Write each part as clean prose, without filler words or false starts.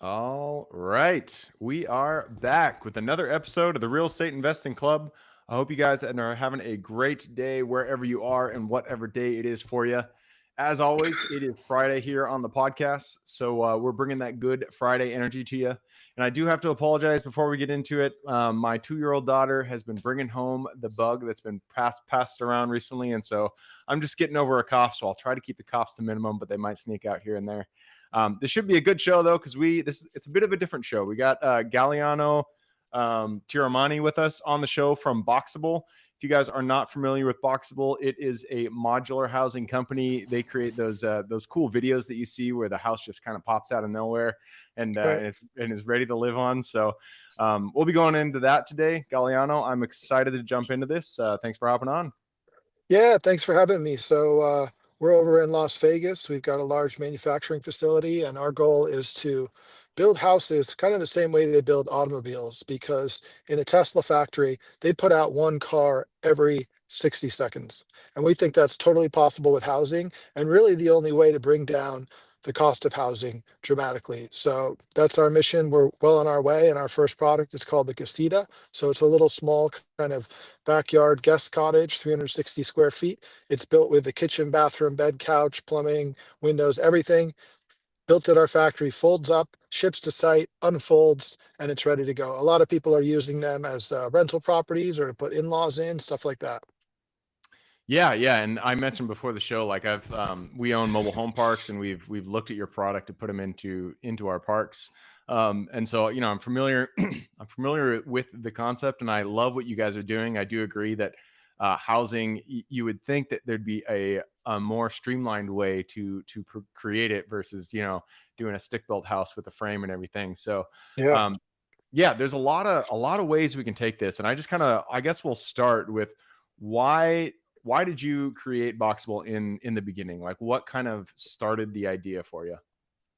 All right. We are back with another episode of the Real Estate Investing Club. I hope you guys are having a great day wherever you are and whatever day it is for you. As always, it is Friday here on the podcast. So we're bringing that good Friday energy to you. And I do have to apologize before we get into it. My 2-year-old daughter has been bringing home the bug that's been passed around recently. And so I'm just getting over a cough. So I'll try to keep the coughs to minimum, but they might sneak out here and there. This should be a good show though, because it's a bit of a different show. We got Galliano Tiramani with us on the show from Boxable. If you guys are not familiar with Boxable, it is a modular housing company. They create those cool videos that you see where the house just kind of pops out of nowhere and Right. is ready to live on. So we'll be going into that today, Galliano. I'm excited to jump into this. Thanks for hopping on. Yeah, thanks for having me. We're over in Las Vegas. We've got a large manufacturing facility, and our goal is to build houses kind of the same way they build automobiles, because in a Tesla factory, they put out one car every 60 seconds. And we think that's totally possible with housing, and really the only way to bring down the cost of housing dramatically. So that's our mission. We're well on our way, and our first product is called the Casita. So it's a little small kind of backyard guest cottage, 360 square feet. It's built with the kitchen, bathroom, bed, couch, plumbing, windows, everything. Built at our factory, folds up, ships to site, unfolds, and it's ready to go. A lot of people are using them as rental properties or to put in-laws in, stuff like that. Yeah, yeah, and I mentioned before the show, like we own mobile home parks, and we've looked at your product to put them into our parks, and so I'm familiar I'm familiar with the concept, and I love what you guys are doing. I do agree that housing, you would think that there'd be a more streamlined way to create it versus doing a stick built house with a frame and everything. So Yeah. um, yeah, there's a lot of ways we can take this, and I guess we'll start with why why did you create Boxable in the beginning? Like, what kind of started the idea for you?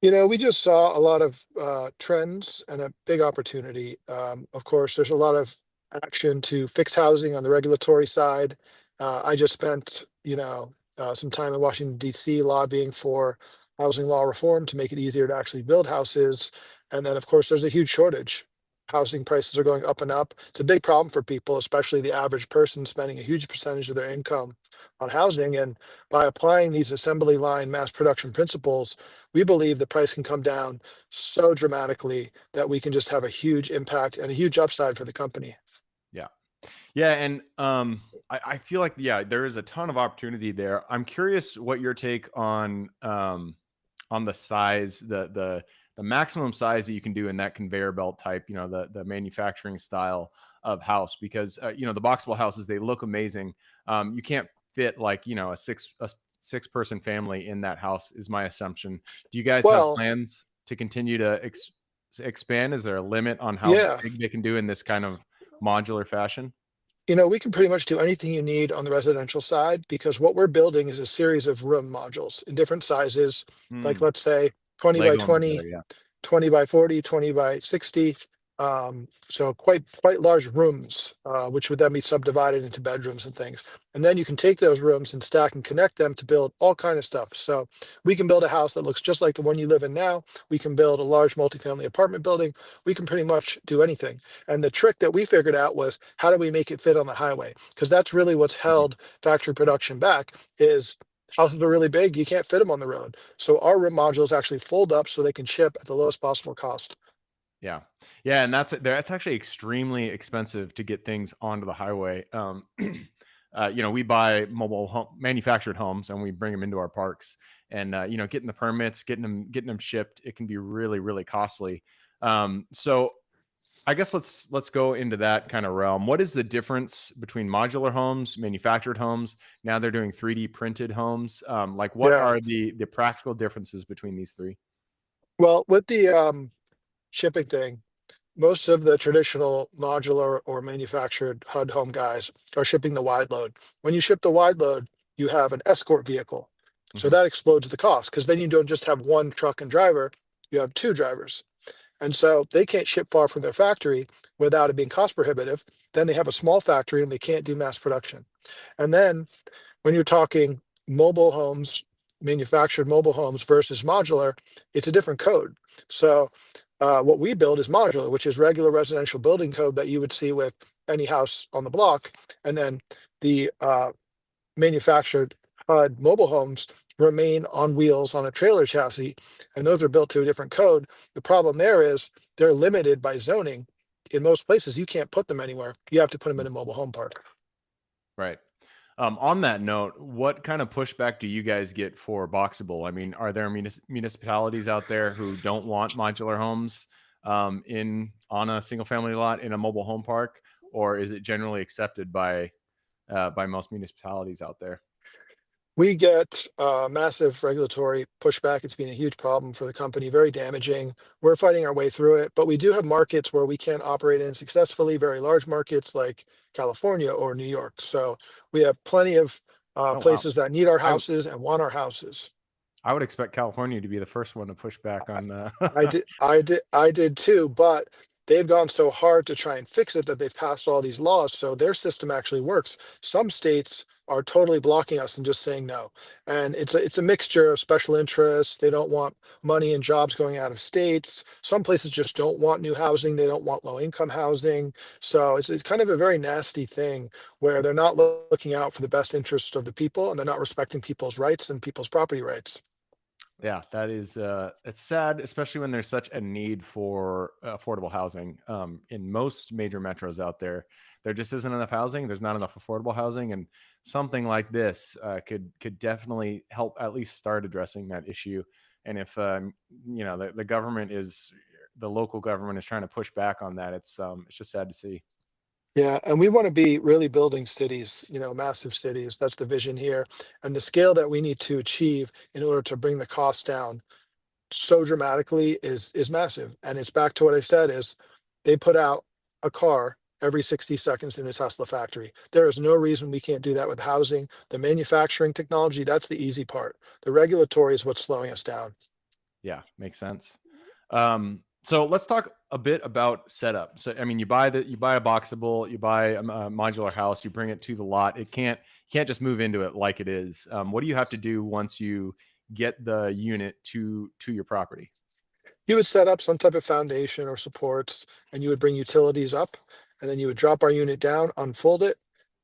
We just saw a lot of trends and a big opportunity. Of course, there's a lot of action to fix housing on the regulatory side. I just spent, some time in Washington, D.C. lobbying for housing law reform to make it easier to actually build houses. And then, of course, there's a huge shortage. Housing prices are going up and up. It's a big problem for people, especially the average person spending a huge percentage of their income on housing. And by applying these assembly line mass production principles, we believe the price can come down so dramatically that we can just have a huge impact and a huge upside for the company. Yeah. Yeah, and I feel like there is a ton of opportunity there. I'm curious what your take on the size, the maximum size that you can do in that conveyor belt type, the manufacturing style of house, because the boxable houses, they look amazing. You can't fit like a six person family in that house, is my assumption. Do you guys have Well, plans to continue to expand? Is there a limit on how yeah, big they can do in this kind of modular fashion? we can pretty much do anything you need on the residential side because what we're building is a series of room modules in different sizes, like Hmm. let's say 20 by Lego them together, 20, yeah. 20 by 40, 20 by 60. So quite large rooms, which would then be subdivided into bedrooms and things. And then you can take those rooms and stack and connect them to build all kind of stuff. So we can build a house that looks just like the one you live in now. We can build a large multifamily apartment building. We can pretty much do anything. And the trick that we figured out was how do we make it fit on the highway? Because that's really what's Mhm. held factory production back is houses are really big. You can't fit them on the road. So our room modules actually fold up so they can ship at the lowest possible cost. Yeah. Yeah, and that's actually extremely expensive to get things onto the highway. We buy manufactured homes, and we bring them into our parks, and getting the permits, getting them shipped, it can be really, really costly. So I guess let's go into that kind of realm. What is the difference between modular homes, manufactured homes? Now they're doing 3D printed homes. Like, what Yeah. are the practical differences between these three? Well, with the shipping thing, most of the traditional modular or manufactured HUD home guys are shipping the wide load. When you ship the wide load, you have an escort vehicle. So Mhm. that explodes the cost because then you don't just have one truck and driver, you have two drivers. And so they can't ship far from their factory without it being cost prohibitive. Then they have a small factory and they can't do mass production. And then when you're talking mobile homes, manufactured mobile homes versus modular, it's a different code. So What we build is modular, which is regular residential building code that you would see with any house on the block. And then the manufactured HUD mobile homes remain on wheels on a trailer chassis, and those are built to a different code. The problem there is they're limited by zoning. In most places, you can't put them anywhere. You have to put them in a mobile home park. Right. On that note, what kind of pushback do you guys get for boxable? I mean, are there municipalities out there who don't want modular homes in on a single family lot in a mobile home park, or is it generally accepted by most municipalities out there? We get massive regulatory pushback. It's been a huge problem for the company, very damaging. We're fighting our way through it, but we do have markets where we can operate in successfully, very large markets like California or New York. So we have plenty of Oh wow, places that need our I houses and want our houses. I would expect California to be the first one to push back on. I did too, but they've gone so hard to try and fix it that they've passed all these laws, so their system actually works. Some states are totally blocking us and just saying no. And it's a mixture of special interests. They don't want money and jobs going out of states. Some places just don't want new housing. They don't want low income housing. So it's kind of a very nasty thing where they're not looking out for the best interest of the people and they're not respecting people's rights and people's property rights. Yeah, that is it's sad, especially when there's such a need for affordable housing. In most major metros out there, there just isn't enough housing. There's not enough affordable housing, and something like this could definitely help at least start addressing that issue. And if the government is the local government is trying to push back on that, it's just sad to see. Yeah, and we want to be really building cities, massive cities. That's the vision here. And the scale that we need to achieve in order to bring the cost down so dramatically is massive. And it's back to what I said is they put out a car every 60 seconds in a Tesla factory. There is no reason we can't do that with housing. The manufacturing technology, that's the easy part. The regulatory is what's slowing us down. Yeah, makes sense. So let's talk a bit about setup. So I mean, you buy a boxable, you buy a modular house, you bring it to the lot. You can't just move into it like it is. What do you have to do once you get the unit to your property? You would set up some type of foundation or supports, and you would bring utilities up, and then you would drop our unit down, unfold it,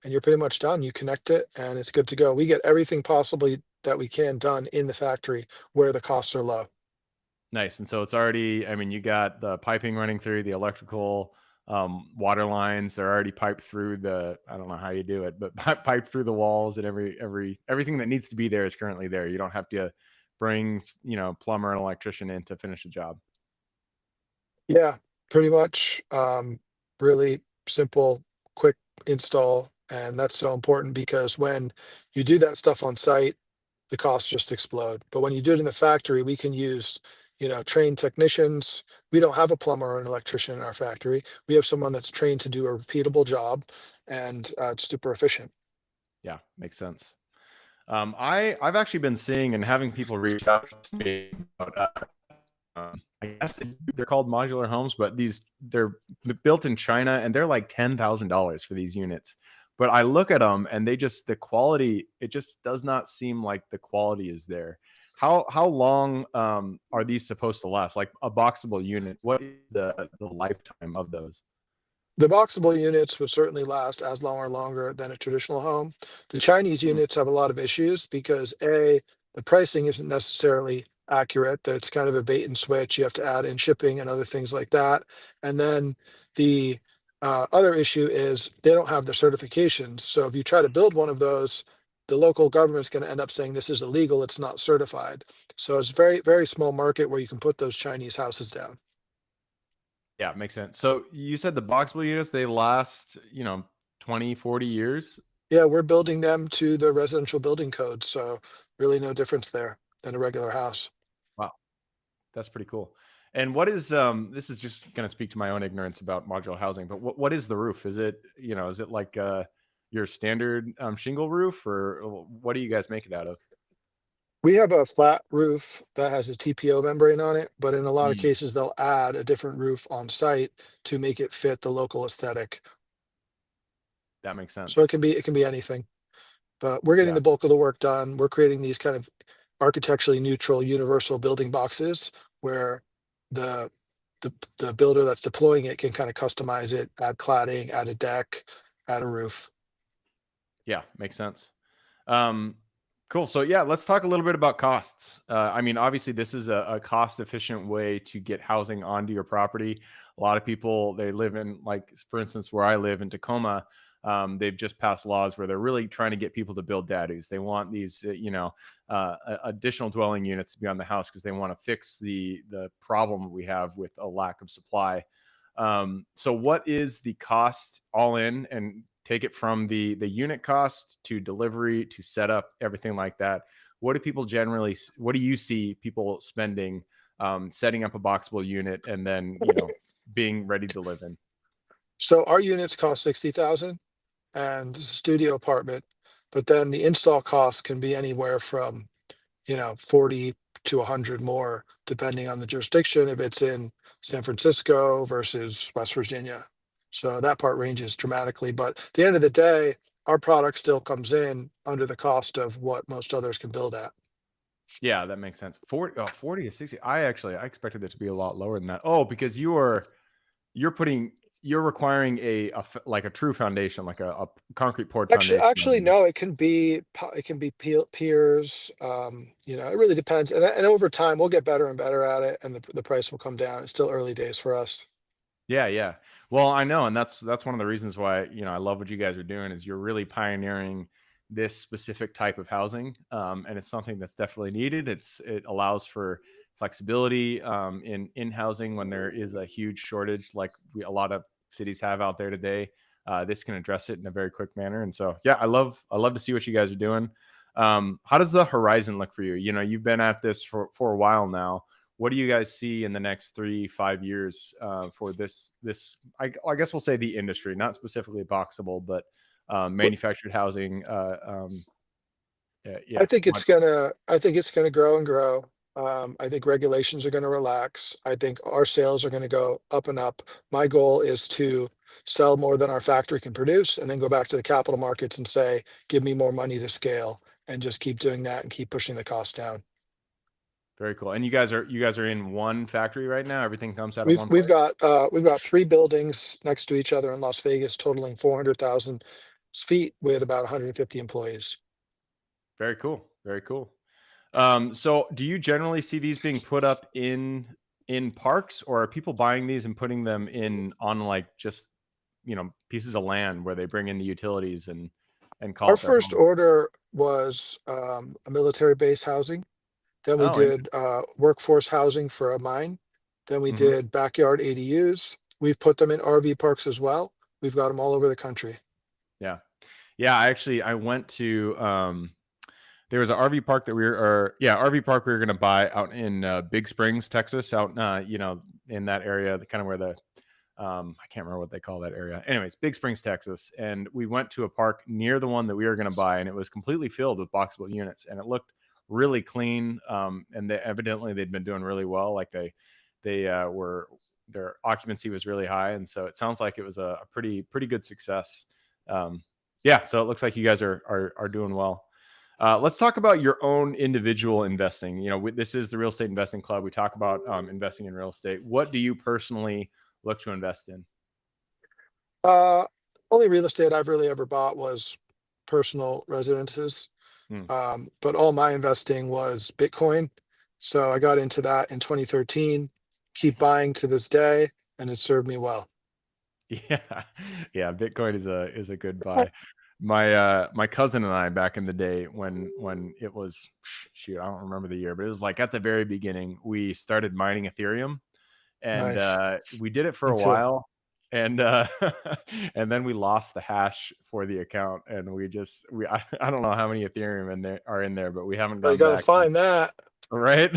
and you're pretty much done. You connect it, and it's good to go. We get everything possibly that we can done in the factory where the costs are low. Nice. And so it's already, I mean, you got the piping running through the electrical water lines. They're already piped through I don't know how you do it, but piped through the walls and everything that needs to be there is currently there. You don't have to bring, plumber and electrician in to finish the job. Yeah, pretty much. Really simple, quick install, and that's so important because when you do that stuff on site, the costs just explode. But when you do it in the factory, we can use, trained technicians. We don't have a plumber or an electrician in our factory. We have someone that's trained to do a repeatable job, and it's super efficient. Yeah, makes sense. I've actually been seeing and having people reach out to me about I guess they're called modular homes, but they're built in China and they're like $10,000 for these units. But I look at them and the quality, it just does not seem like the quality is there. How long are these supposed to last? Like a boxable unit, what is the lifetime of those? The boxable units would certainly last as long or longer than a traditional home. The Chinese Hmm, units have a lot of issues because A, the pricing isn't necessarily accurate. That's kind of a bait and switch. You have to add in shipping and other things like that. And then the other issue is they don't have the certifications. So if you try to build one of those, the local government's going to end up saying this is illegal, it's not certified. So it's very, very small market where you can put those Chinese houses down. yeah, makes sense. So you said the boxable units, they last, 20, 40 years. Yeah, we're building them to the residential building code, so really no difference there than a regular house. Wow. That's pretty cool. And what is this is just going to speak to my own ignorance about modular housing, but what is the roof? Is it like your standard shingle roof, or what do you guys make it out of? We have a flat roof that has a TPO membrane on it, but in a lot of Mm, cases, they'll add a different roof on site to make it fit the local aesthetic. that makes So it sense. can be it can be anything, but we're getting Yeah. the bulk of the work done. We're creating these kind of architecturally neutral universal building boxes where the the builder that's deploying it can kind of customize it, add cladding, add a deck, add a roof. Yeah, makes sense. Um, cool. So yeah, let's talk a little bit about costs. I mean, obviously, this is a cost efficient way to get housing onto your property. A lot of people they live in, like for instance, where I live in Tacoma. They've just passed laws where they're really trying to get people to build dadus. They want these, additional dwelling units to be on the house because they want to fix the problem we have with a lack of supply. So what is the cost all in, and take it from the unit cost to delivery to setup, everything like that? What do people generally, what do you see people spending setting up a boxable unit and then, being ready to live in? So our units cost 60,000 and it's a studio apartment, but then the install costs can be anywhere from 40 to 100 more, depending on the jurisdiction, if it's in San Francisco versus West Virginia. So that part ranges dramatically, but at the end of the day, our product still comes in under the cost of what most others can build at. Yeah, that makes sense. 40 to 60. I expected it to be a lot lower than that. Oh, because you're putting you're requiring like a true foundation, like a concrete poured foundation. Actually, no, it can be peers. It really depends, and over time we'll get better and better at it, and the price will come down. It's still early days for us. Yeah, yeah. Well, I know, and that's one of the reasons why I love what you guys are doing is you're really pioneering this specific type of housing, and it's something that's definitely needed. It allows for flexibility in housing when there is a huge shortage, like a lot of cities have out there today. This can address it in a very quick manner, and so yeah, I love to see what you guys are doing. How does the horizon look for you? You've been at this for a while now. What do you guys see in the next 3 5 years for this I guess we'll say the industry, not specifically boxable, but manufactured housing? Yeah. I think it's gonna grow and grow. I think regulations are gonna relax. I think our sales are gonna go up and up. My goal is to sell more than our factory can produce and then go back to the capital markets and say, give me more money to scale and just keep doing that and keep pushing the cost down. Very cool. And you guys are in one factory right now? Everything comes out of one We've place? we've got 3 buildings next to each other in Las Vegas, totaling 400,000 feet with about 150 employees. Very cool. Very cool. So do you generally see these being put up in parks, or are people buying these and putting them in on like just pieces of land where they bring in the utilities and call Our it their first home? order was a military base housing. Then we Oh, did workforce housing for a mine. Then we interesting. did backyard ADUs. We've put them in RV parks as well. We've got them all over the country. Yeah. Yeah, I went to there was an RV park that RV park we were gonna buy out in Big Springs, Texas, out in that area, the kind of where the I can't remember what they call that area. Anyways, Big Springs, Texas, and we went to a park near the one that we were gonna buy, and it was completely filled with boxable units, and it looked really clean. And evidently they'd been doing really well. Like they were their occupancy was really high, and so it sounds like it was a pretty good success. Um, yeah, so it looks like you guys are doing well. Let's talk about your own individual investing. This is the Real Estate Investing Club. We talk about investing in real estate. What do you personally look to invest in? Uh, Only real estate I've really ever bought was personal residences. Hmm. But all my investing was Bitcoin. So I got into that in 2013, keep Nice. buying to this day, and it served me well. Yeah, yeah. Bitcoin is a good buy. My cousin and I back in the day when it was, shoot, I don't remember the year, but it was like at the very beginning we started mining Ethereum, and Nice. we did it for Me a too. while, and and then we lost the hash for the account, and I don't know how many Ethereum in there, but we haven't Well, you gone got to back. find that. Right?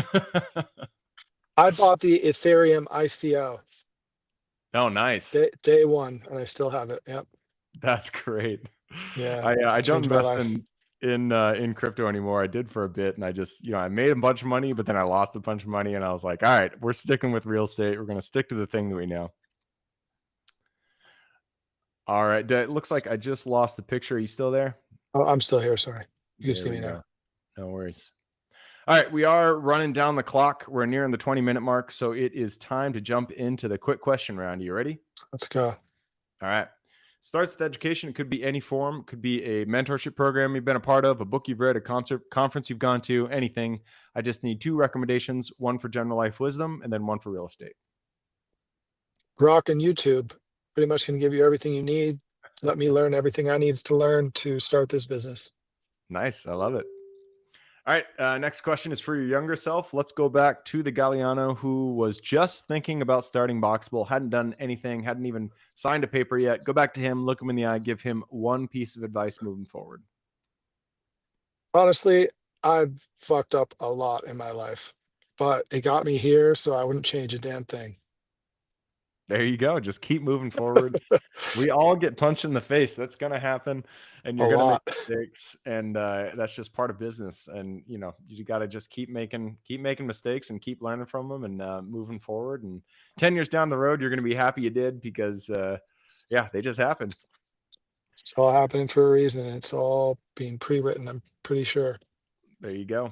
I bought the Ethereum ICO Oh, nice. day one, and I still have it. Yep. That's great. Yeah. I don't Changed my invest life. in crypto anymore. I did for a bit, and I just I made a bunch of money, but then I lost a bunch of money, and I was like, all right, we're sticking with real estate. We're gonna stick to the thing that we know. All right. It looks like I just lost the picture. Are you still there? Oh, I'm still here. Sorry. You can There see we me now. go. No worries. All right, we are running down the clock. We're nearing the 20-minute mark, so it is time to jump into the quick question round. You ready? Let's go. All right. Starts with education. It could be any form. It could be a mentorship program you've been a part of, a book you've read, a concert, conference you've gone to, anything. I just need two recommendations, one for general life wisdom and then one for real estate. Grok and YouTube pretty much can give you everything you need. Let me learn everything I need to learn to start this business. Nice. I love it. All right. Next question is for your younger self. Let's go back to the Galliano who was just thinking about starting Boxable, hadn't done anything, hadn't even signed a paper yet. Go back to him, look him in the eye, give him one piece of advice moving forward. Honestly, I've fucked up a lot in my life, but it got me here, so I wouldn't change a damn thing. There you go. Just keep moving forward. We all get punched in the face. That's going to happen, and A you're going to make lot. mistakes, and that's just part of business. And you got to just keep making mistakes and keep learning from them and moving forward. And 10 years down the road, you're going to be happy you did because, yeah, they just happen. It's all happening for a reason. It's all being pre-written, I'm pretty sure. There you go.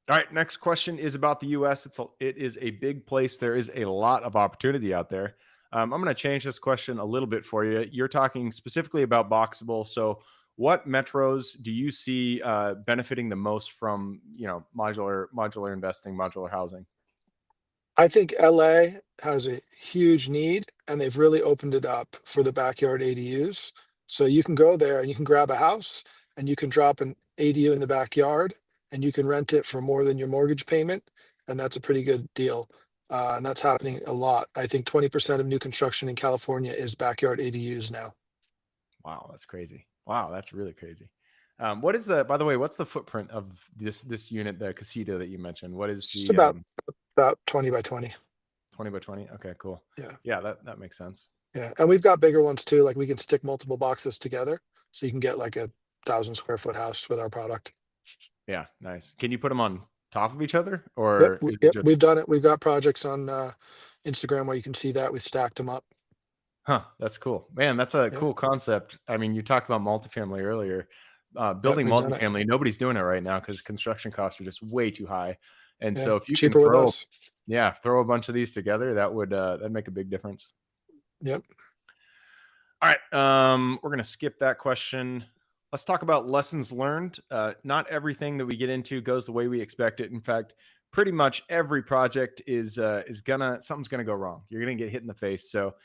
All right, next question is about the U.S. It is a big place. There is a lot of opportunity out there. I'm going to change this question a little bit for you. You're talking specifically about Boxable. So, what metros do you see benefiting the most from modular investing, modular housing? I think LA has a huge need, and they've really opened it up for the backyard ADUs. So you can go there and you can grab a house and you can drop an ADU in the backyard and you can rent it for more than your mortgage payment. And that's a pretty good deal. And that's happening a lot. I think 20% of new construction in California is backyard ADUs now. Wow, that's crazy. Wow, that's really crazy. What is by the way, what's the footprint of this unit, the casita that you mentioned? What is It's just the about 20 by 20. 20 by 20? Okay, cool. Yeah. Yeah, that makes sense. Yeah. And we've got bigger ones too. Like we can stick multiple boxes together. So you can get like a 1,000 square foot house with our product. Yeah, nice. Can you put them on top of each other, Yep, or is it yep, just? we've done it. We've got projects on Instagram where you can see that we stacked them up. Huh, that's cool, man. That's a Yep, cool concept. I mean, you talked about multifamily earlier. yep, Building we've done it. multifamily, nobody's doing it right now because construction costs are just way too high. And Yeah, so, if you can cheaper with throw, us. yeah, throw a bunch of these together, that'd make a big difference. Yep. All right, we're gonna skip that question. Let's talk about lessons learned. Not everything that we get into goes the way we expect it. In fact, pretty much every project is something's gonna go wrong. You're gonna get hit in the face. So,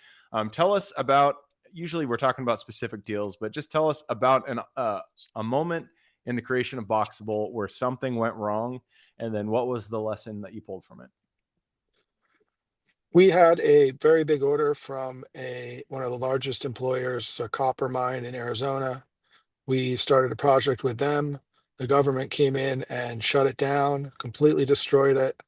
tell us about. Usually, we're talking about specific deals, but just tell us about a moment in the creation of Boxable where something went wrong, and then what was the lesson that you pulled from it? We had a very big order from one of the largest employers, a copper mine in Arizona. We started a project with them. The government came in and shut it down, completely destroyed it,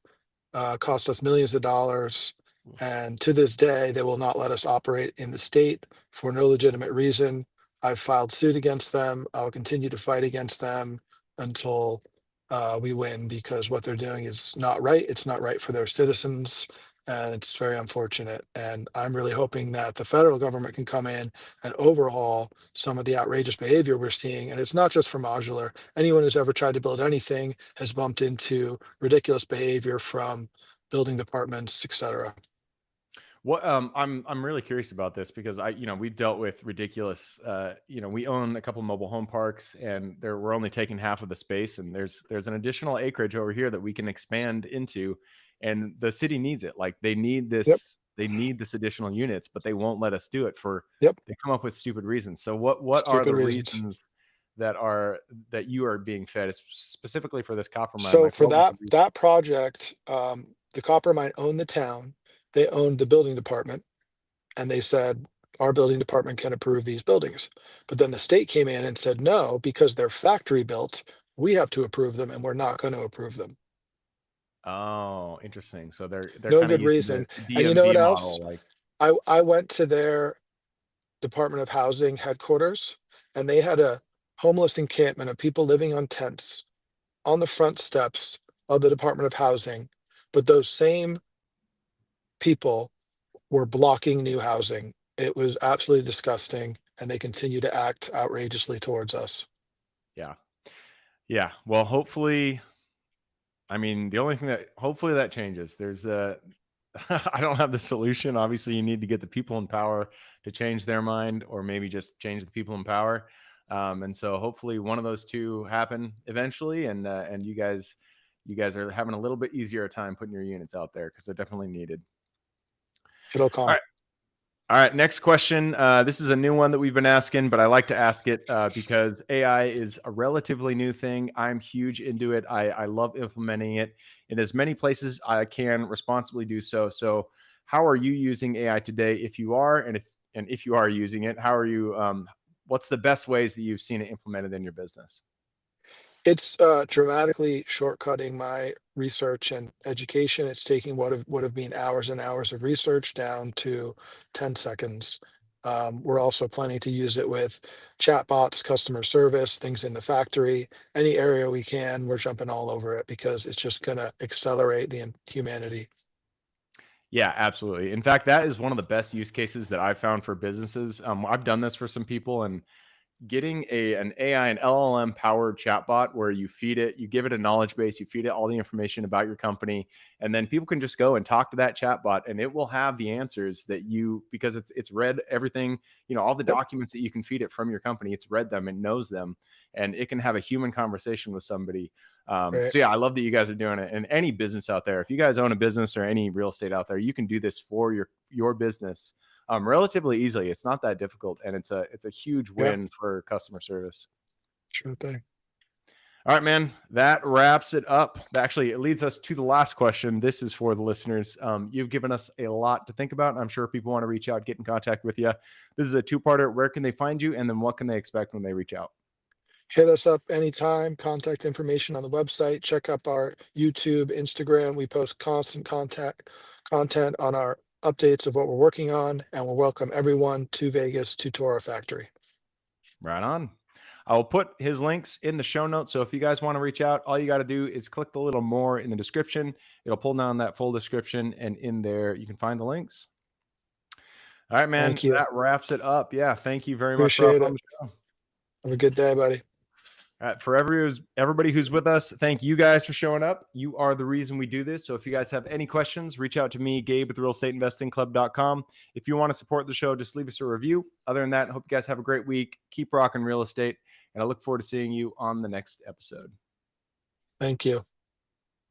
cost us millions of dollars. And to this day, they will not let us operate in the state for no legitimate reason. I've filed suit against them. I'll continue to fight against them until we win because what they're doing is not right. It's not right for their citizens. And it's very unfortunate. And I'm really hoping that the federal government can come in and overhaul some of the outrageous behavior we're seeing. And it's not just for modular. Anyone who's ever tried to build anything has bumped into ridiculous behavior from building departments, et cetera. What I'm really curious about this because we've dealt with ridiculous we own a couple mobile home parks and we're only taking half of the space, and there's an additional acreage over here that we can expand into, and the city needs it. Like they need Yep. this additional units, but they won't let us do it Yep. they come up with stupid reasons. So what are Stupid the reasons. reasons that you are being fed specifically for this copper mine? So Like for what was that project, the copper mine owned the town. They owned the building department, and they said, our building department can approve these buildings. But then the state came in and said, no, because they're factory built, we have to approve them and we're not going to approve them. Oh, interesting. So they're No kind of good using the reason. And you know DMV what else? model, like. I went to their Department of Housing headquarters, and they had a homeless encampment of people living on tents on the front steps of the Department of Housing. But those same people were blocking new housing. It was absolutely disgusting, and they continue to act outrageously towards us. Yeah. Yeah. Well, hopefully I mean, the only thing that hopefully that changes. There's a I don't have the solution. Obviously, you need to get the people in power to change their mind, or maybe just change the people in power. And so, hopefully, one of those two happen eventually, and you guys are having a little bit easier time putting your units out there because they're definitely needed. It'll All come. right. All right, next question. This is a new one that we've been asking, but I like to ask it because AI is a relatively new thing. I'm huge into it. I love implementing it in as many places I can responsibly do so. So, how are you using AI today? If you are, and if you are using it, how are you? What's the best ways that you've seen it implemented in your business? It's dramatically shortcutting my research and education. It's taking what would have been hours and hours of research down to 10 seconds. We're also planning to use it with chatbots, customer service, things in the factory, any area we can. We're jumping all over it because it's just going to accelerate the humanity. Yeah, absolutely. In fact, that is one of the best use cases that I've found for businesses. I've done this for some people, and getting an AI, an LLM powered chatbot where you feed it, you give it a knowledge base, you feed it all the information about your company, and then people can just go and talk to that chatbot, and it will have the answers that you, because it's read everything, all the Yep. documents that you can feed it from your company. It's read them and knows them, and it can have a human conversation with somebody. Right. So yeah, I love that you guys are doing it. And any business out there, if you guys own a business or any real estate out there, you can do this for your business relatively easily. It's not that difficult, and it's a huge Yeah. win for customer service. Sure thing. All right, man, that wraps it up. Actually, it leads us to the last question. This is for the listeners. You've given us a lot to think about, and I'm sure people want to reach out, get in contact with you. This is a two-parter. Where can they find you, and then what can they expect when they reach out? Hit us up anytime. Contact information on the website. Check up our YouTube, Instagram. We post constant content on our updates of what we're working on, and we'll welcome everyone to Vegas to tour our factory. Right on. I will put his links in the show notes. So if you guys want to reach out, all you got to do is click the little more in the description. It'll pull down that full description, and in there you can find the links. All right, man. Thank you. That wraps it up. Yeah. Thank you very much for Appreciate hopping on it. the show. Have a good day, buddy. For everybody who's with us, thank you guys for showing up. You are the reason we do this. So if you guys have any questions, reach out to me, Gabe at therealestateinvestingclub.com. If you want to support the show, just leave us a review. Other than that, I hope you guys have a great week. Keep rocking real estate. And I look forward to seeing you on the next episode. Thank you.